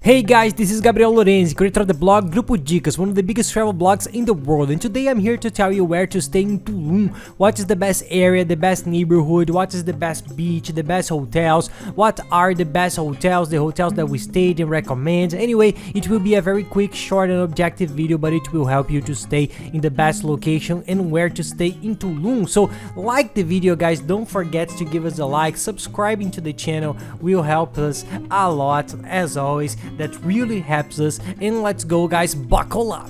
Hey guys, this is Gabriel Lorenzi, creator of the blog Grupo Dicas, one of the biggest travel blogs in the world, and today I'm here to tell you where to stay in Tulum, what is the best area, the best neighborhood, what is the best beach, the best hotels, what are the best hotels, the hotels that we stayed and recommend. Anyway, it will be a very quick, short and objective video, but it will help you to stay in the best location and where to stay in Tulum. So like the video guys, don't forget to give us a like, subscribing to the channel will help us a lot as always. That really helps us, and let's go guys, buckle up.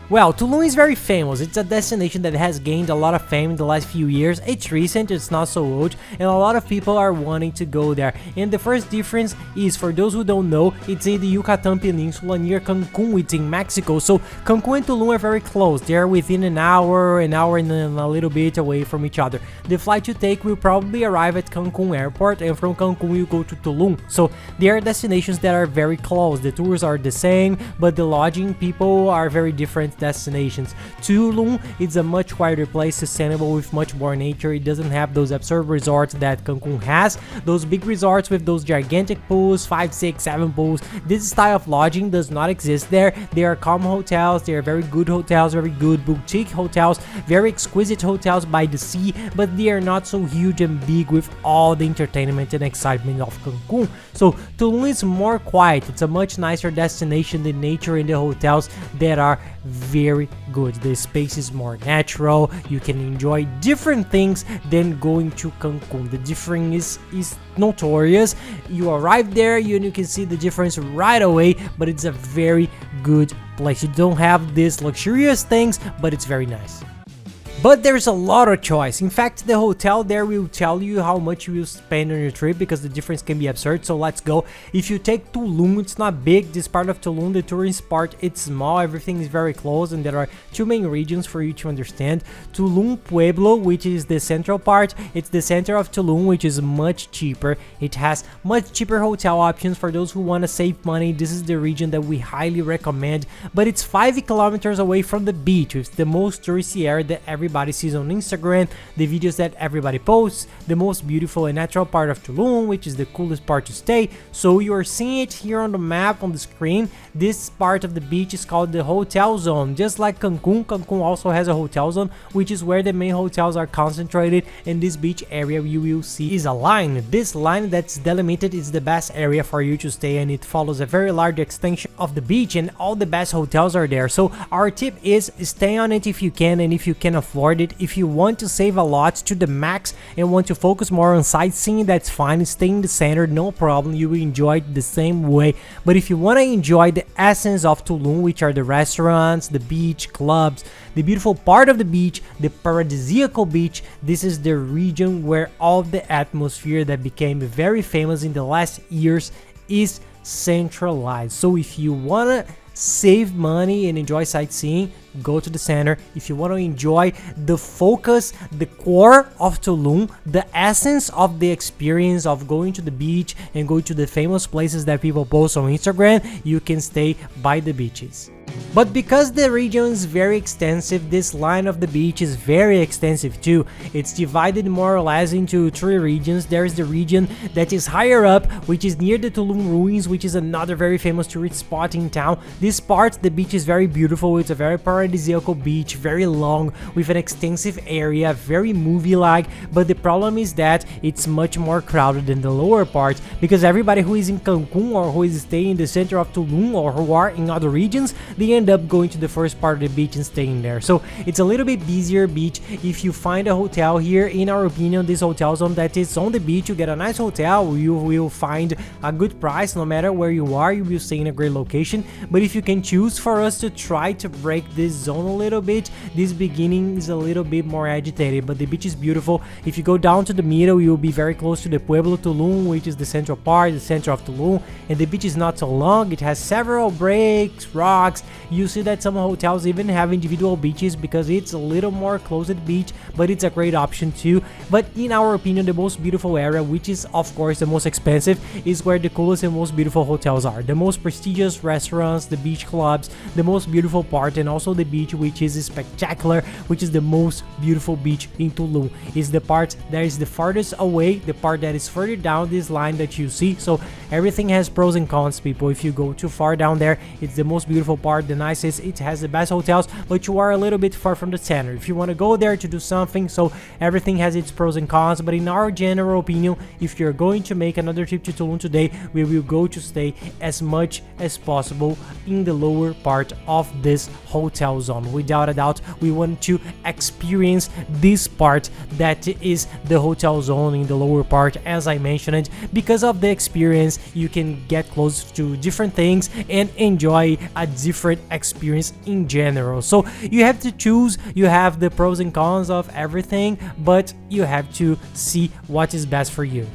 Well, Tulum is very famous. It's a destination that has gained a lot of fame in the last few years. It's recent, it's not so old, and a lot of people are wanting to go there. And the first difference is, for those who don't know, it's in the Yucatan Peninsula near Cancun. It's in Mexico. So Cancun and Tulum are very close. They're within an hour and a little bit away from each other. The flight you take will probably arrive at Cancun airport, and from Cancun you go to Tulum. So there are destinations that are very close. The tours are the same, but the lodging people are very different destinations. Tulum is a much quieter place, sustainable with much more nature. It doesn't have those absurd resorts that Cancun has, those big resorts with those gigantic pools, 5, 6, 7 pools. This style of lodging does not exist there. They are calm hotels, they are very good hotels, very good boutique hotels, very exquisite hotels by the sea, but they are not so huge and big with all the entertainment and excitement of Cancun. So Tulum is more quiet. It's a much nicer destination. The nature in the hotels that are very good. The space is more natural. You can enjoy different things than going to Cancun. The difference is notorious. You arrive there and you can see the difference right away, but it's a very good place. You don't have these luxurious things, but it's very nice. But there's a lot of choice. In fact, the hotel there will tell you how much you will spend on your trip, because the difference can be absurd. So let's go. If you take Tulum, it's not big. This part of Tulum, the tourist part, it's small. Everything is very close, and there are two main regions for you to understand. Tulum Pueblo, which is the central part. It's the center of Tulum, which is much cheaper. It has much cheaper hotel options for those who want to save money. This is the region that we highly recommend. But it's 5 kilometers away from the beach. It's the most touristy area that everybody sees on Instagram, the videos that everybody posts, the most beautiful and natural part of Tulum, which is the coolest part to stay. So you are seeing it here on the map on the screen. This part of the beach is called the hotel zone. Just like Cancun, Cancun also has a hotel zone, which is where the main hotels are concentrated, and this beach area you will see is a line. This line that's delimited is the best area for you to stay, and it follows a very large extension of the beach, and all the best hotels are there. So our tip is stay on it if you can, and if you can afford it. If you want to save a lot to the max and want to focus more on sightseeing, that's fine. Stay in the center, no problem. You will enjoy it the same way. But if you want to enjoy the essence of Tulum, which are the restaurants, the beach, clubs, the beautiful part of the beach, the paradisiacal beach, this is the region where all the atmosphere that became very famous in the last years is centralized. So if you want to save money and enjoy sightseeing, go to the center. If you want to enjoy the focus, the core of Tulum, the essence of the experience of going to the beach and going to the famous places that people post on Instagram, you can stay by the beaches. But because the region is very extensive, this line of the beach is very extensive too. It's divided more or less into 3 regions. There is the region that is higher up, which is near the Tulum ruins, which is another very famous tourist spot in town. This part, the beach is very beautiful. It's a very paradisiacal beach, very long, with an extensive area, very movie-like. But the problem is that it's much more crowded than the lower part, because everybody who is in Cancun or who is staying in the center of Tulum or who are in other regions, they end up going to the first part of the beach and staying there. So it's a little bit busier beach. If you find a hotel here, in our opinion, this hotel zone that is on the beach, you get a nice hotel, you will find a good price. No matter where you are, you will stay in a great location. But if you can choose for us to try to break this zone a little bit, this beginning is a little bit more agitated, but the beach is beautiful. If you go down to the middle, you'll be very close to the Pueblo Tulum, which is the central part, the center of Tulum, and the beach is not so long. It has several breaks, rocks, You see that some hotels even have individual beaches because it's a little more closed beach, but it's a great option too. But in our opinion, the most beautiful area, which is of course the most expensive, is where the coolest and most beautiful hotels are. The most prestigious restaurants, the beach clubs, the most beautiful part, and also the beach, which is spectacular, which is the most beautiful beach in Tulum, is the part that is the farthest away, the part that is further down this line that you see. So everything has pros and cons, people. If you go too far down there, it's the most beautiful part, the nicest, it has the best hotels, but you are a little bit far from the center. If you want to go there to do something, so everything has its pros and cons. But in our general opinion, if you're going to make another trip to Tulum today, we will go to stay as much as possible in the lower part of this hotel zone. Without a doubt, we want to experience this part that is the hotel zone in the lower part, as I mentioned. Because of the experience, you can get close to different things and enjoy a different experience in general. So you have to choose, you have the pros and cons of everything, but you have to see what is best for you.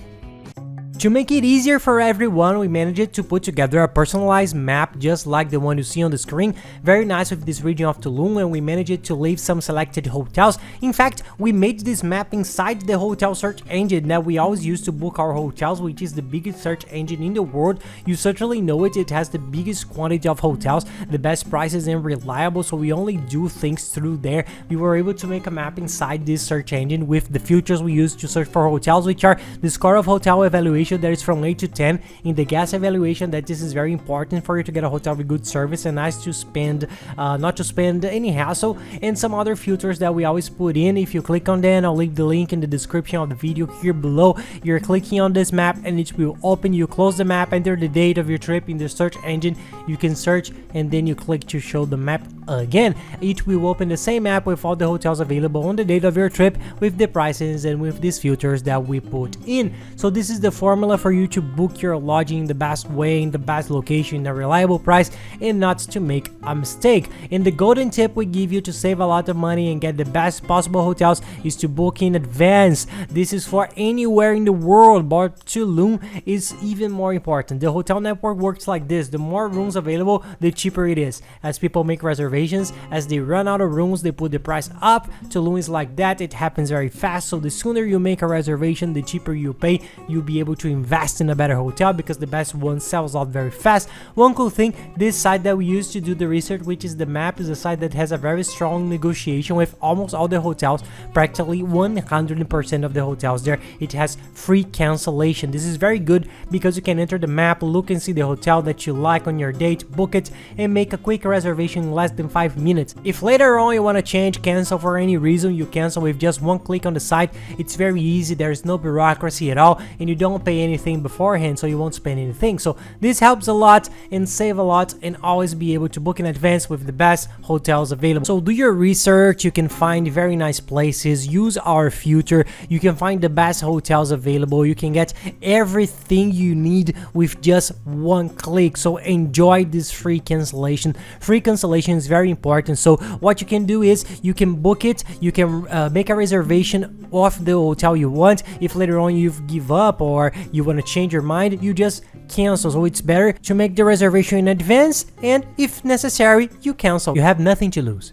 To make it easier for everyone, we managed to put together a personalized map just like the one you see on the screen. Very nice with this region of Tulum, and we managed to leave some selected hotels. In fact, we made this map inside the hotel search engine that we always use to book our hotels, which is the biggest search engine in the world. You certainly know it. It has the biggest quantity of hotels, the best prices, and reliable, so we only do things through there. We were able to make a map inside this search engine with the filters we use to search for hotels, which are the score of hotel evaluation that is from 8 to 10, in the gas evaluation, that this is very important for you to get a hotel with good service and nice to spend, not to spend any hassle, and some other filters that we always put in. If you click on them, I'll leave the link in the description of the video here below. You're clicking on this map and it will open. You close the map, enter the date of your trip in the search engine, you can search, and then you click to show the map again. It will open the same map with all the hotels available on the date of your trip, with the prices and with these filters that we put in. So this is the formula for you to book your lodging the best way, in the best location, a reliable price, and not to make a mistake. And the golden tip we give you to save a lot of money and get the best possible hotels is to book in advance. This is for anywhere in the world, but Tulum is even more important. The hotel network works like this: the more rooms available, the cheaper it is. As people make reservations, as they run out of rooms, they put the price up. Tulum is like that. It happens very fast, so the sooner you make a reservation, the cheaper you pay. You'll be able to invest in a better hotel because the best one sells out very fast. One cool thing, this site that we use to do the research, which is the map, is a site that has a very strong negotiation with almost all the hotels. Practically 100% of the hotels there, it has free cancellation. This is very good because you can enter the map, look and see the hotel that you like on your date, book it, and make a quick reservation in less than 5 minutes. If later on you want to change, cancel for any reason, you cancel with just one click on the site. It's very easy, there's no bureaucracy at all, and you don't pay anything beforehand, so you won't spend anything. So this helps a lot and save a lot, and always be able to book in advance with the best hotels available. So do your research, you can find very nice places, use our filter, you can find the best hotels available, you can get everything you need with just one click. So enjoy this free cancellation. Free cancellation is very important. So what you can do is you can book it, you can make a reservation of the hotel you want. If later on you give up or you want to change your mind, you just cancel. So it's better to make the reservation in advance, and if necessary, you cancel. You have nothing to lose.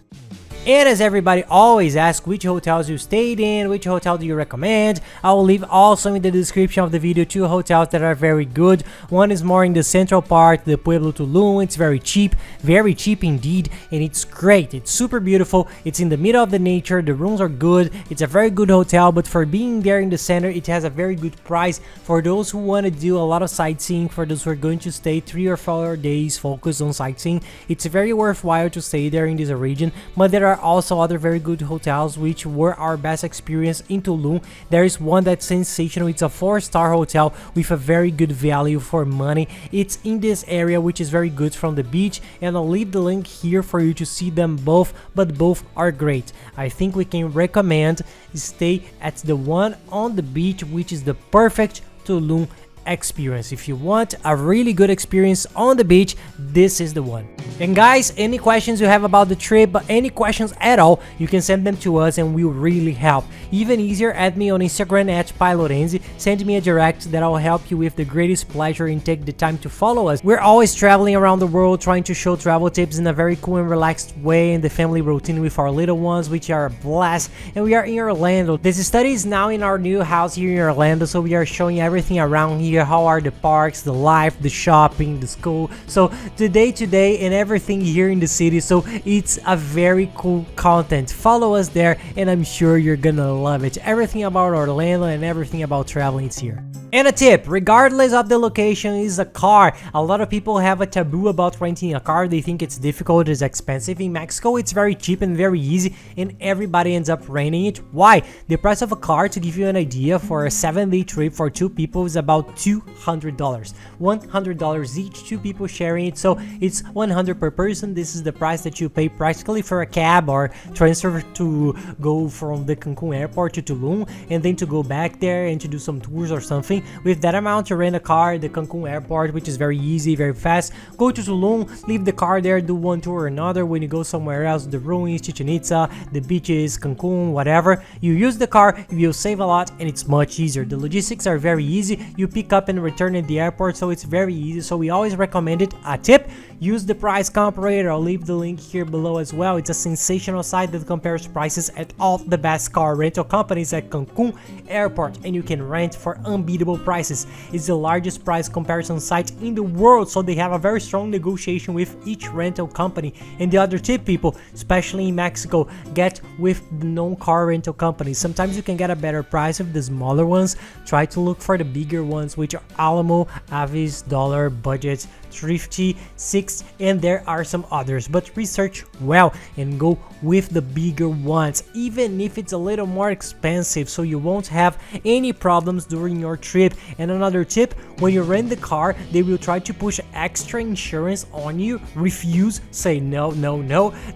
And as everybody always asks, which hotels you stayed in, which hotel do you recommend? I will leave also in the description of the video 2 hotels that are very good. One is more in the central part, the Pueblo Tulum. It's very cheap indeed, and it's great. It's super beautiful. It's in the middle of the nature. The rooms are good. It's a very good hotel, but for being there in the center, it has a very good price for those who want to do a lot of sightseeing, for those who are going to stay 3 or 4 days focused on sightseeing. It's very worthwhile to stay there in this region, but there are also other very good hotels which were our best experience in Tulum. There is one that's sensational. It's a 4-star hotel with a very good value for money. It's in this area, which is very good from the beach, and I'll leave the link here for you to see them both, but both are great. I think we can recommend stay at the one on the beach, which is the perfect Tulum experience. If you want a really good experience on the beach, this is the one. And guys, any questions you have about the trip, any questions at all, you can send them to us and we'll really help. Even easier, add me on Instagram at Pilotenzi, send me a direct that I'll help you with the greatest pleasure and take the time to follow us. We're always traveling around the world trying to show travel tips in a very cool and relaxed way in the family routine with our little ones, which are a blast. And we are in Orlando. This study is now in our new house here in Orlando, so we are showing everything around here. How are the parks, the life, the shopping, the school. So the day-to-day and everything here in the city, so it's a very cool content. Follow us there and I'm sure you're gonna love it. Everything about Orlando and everything about traveling is here. And a tip, regardless of the location, is a car. A lot of people have a taboo about renting a car. They think it's difficult, it's expensive. In Mexico, it's very cheap and very easy, and everybody ends up renting it. Why? The price of a car, to give you an idea, for a 7-day trip for 2 people is about $200. $100 each, 2 people sharing it, so it's $100 per person. This is the price that you pay practically for a cab or transfer to go from the Cancun airport to Tulum, and then to go back there and to do some tours or something. With that amount, you rent a car at the Cancun airport, which is very easy, very fast. Go to Tulum, leave the car there, do one tour or another. When you go somewhere else, the ruins, Chichen Itza, the beaches, Cancun, whatever, you use the car, you'll save a lot, and it's much easier. The logistics are very easy. You pick up and return at the airport, so it's very easy. So we always recommend it. A tip, use the price comparator. I'll leave the link here below as well. It's a sensational site that compares prices at all the best car rental companies at Cancun airport, and you can rent for unbeatable prices. It's the largest price comparison site in the world, so they have a very strong negotiation with each rental company. And the other tip, people, especially in Mexico, get with the non-car rental companies. Sometimes you can get a better price with the smaller ones. Try to look for the bigger ones, which are Alamo, Avis, Dollar, Budget, Thrifty, Six, and there are some others, but research well and go with the bigger ones, even if it's a little more expensive, so you won't have any problems during your trip. And another tip, when you rent the car, they will try to push extra insurance on you. Refuse, say no,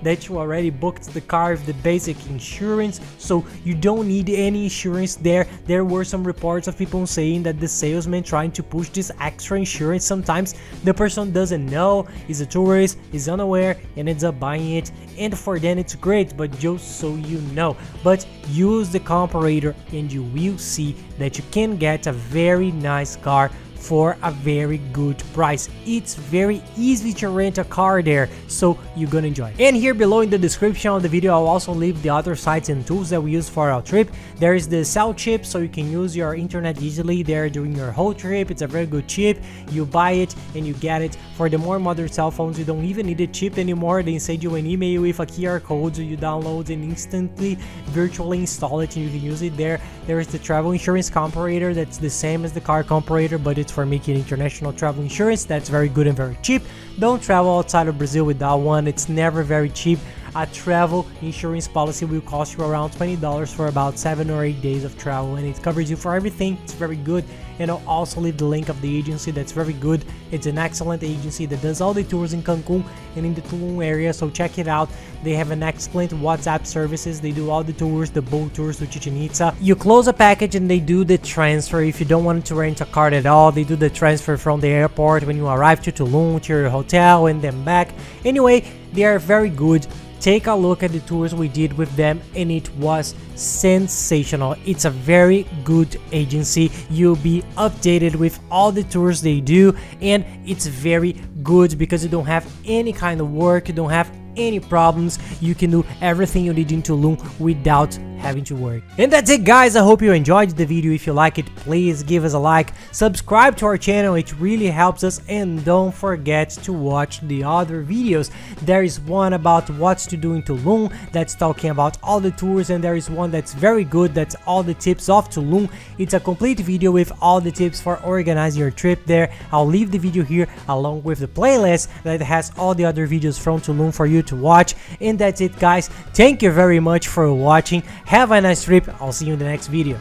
that you already booked the car with the basic insurance, so you don't need any insurance there. There were some reports of people saying that the salesman trying to push this extra insurance, sometimes the person doesn't know, is a tourist, is unaware, and ends up buying it, and for them it's great, but just so you know. But use the comparator and you will see that you can get a very nice car for a very good price. It's very easy to rent a car there, so you're gonna enjoy it. And here below in the description of the video, I'll also leave the other sites and tools that we use for our trip. There is the cell chip, so you can use your internet easily there during your whole trip. It's a very good chip. You buy it and you get it. For the more modern cell phones, you don't even need a chip anymore. They send you an email with a QR code, so you download and instantly virtually install it and you can use it there. There is the travel insurance comparator, that's the same as the car comparator, but it's for making international travel insurance. That's very good and very cheap. Don't travel outside of Brazil without one. It's never very cheap. A travel insurance policy will cost you around $20 for about 7 or 8 days of travel, and it covers you for everything. It's very good. And I'll also leave the link of the agency. That's very good. It's an excellent agency that does all the tours in Cancun and in the Tulum area, so check it out. They have an excellent WhatsApp services. They do all the tours, the boat tours to Chichen Itza. You close a package and they do the transfer. If you don't want to rent a car at all, they do the transfer from the airport when you arrive to Tulum to your hotel and then back. Anyway, they are very good. Take a look at the tours we did with them and it was sensational. It's a very good agency. You'll be updated with all the tours they do, and it's very good because you don't have any kind of work, you don't have any problems. You can do everything you need in Tulum without having to work. And that's it, guys. I hope you enjoyed the video. If you like it, please give us a like, subscribe to our channel, it really helps us, and don't forget to watch the other videos. There is one about what to do in Tulum that's talking about all the tours, and there is one that's very good, that's all the tips of Tulum. It's a complete video with all the tips for organizing your trip there. I'll leave the video here along with the playlist that has all the other videos from Tulum for you to watch. And that's it, guys. Thank you very much for watching. Have a nice trip. I'll see you in the next video.